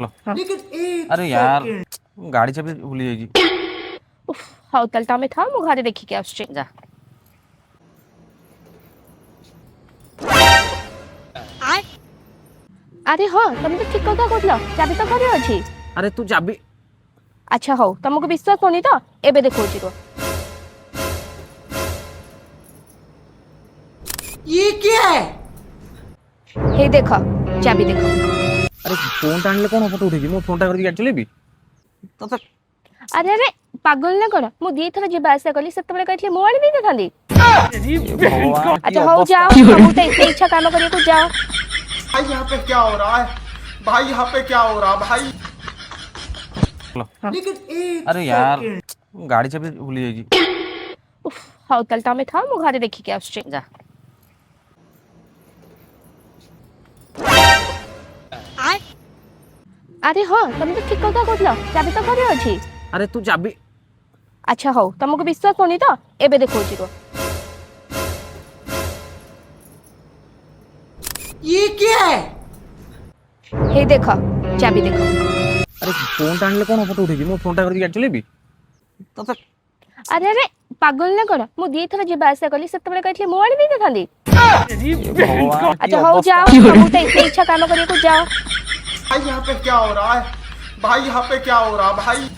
हाँ। लेकिन एक अरे यार सेकंड गाड़ी चाबी भूली जाएगी। उफ, हाउ ताल तमे था मु घरे देखिके आसुची जा। अरे हाँ तुम तो ठीक कथा कहला चाबी तो घरे अछि। अरे तू चाबी अच्छा हौ तुमको विश्वास होनी तो एबे देखौची रो। ये क्या है? हे देखो चाबी देखो। अरे फोन टाणले कौन फोटो उठेगी मो फोन टा करके गाड़ी चलेबी तो अरे अरे पागल ना कर मु दी थरा जेबा आशा कली सेतबेले कहथले मोबाइल नहीं देखाली। भगवान की अच्छा हौ अवस्था। जाओ तुम तो इतनी इच्छा काम करिए को जाओ। भाई यहाँ पे क्या हो रहा है? भाई यहाँ पे क्या हो रहा है भाई? हाँ। लेकिन एक अरे यार सेकंड गाड़ी चाबी भूली जाएगी। उफ हाउ ताल तमे था मु घरे देखिके आसुची जा। अरे हाँ तुम तो ठीक कथा कहला चाबी तो घरे अछि। अरे तू चाबी अच्छा हौ तुमको विश्वास होनी तो एबे देखौची रो। ये क्या है? हे देखो चाबी देखो। अरे फोन टाणले कौन फोटो उठेगी मो फोन टा करके गाड़ी चलेबी तो अरे अरे पागल ना कर मु दी थरा जेबा आशा कली सेतबेले कहथले मोबाइल नहीं देखाली। भगवान की अच्छा हौ अवस्था। जाओ तुम तो इतनी इच्छा काम करिए को जाओ। भाई यहाँ पे क्या हो रहा है? भाई यहाँ पे क्या हो रहा है भाई?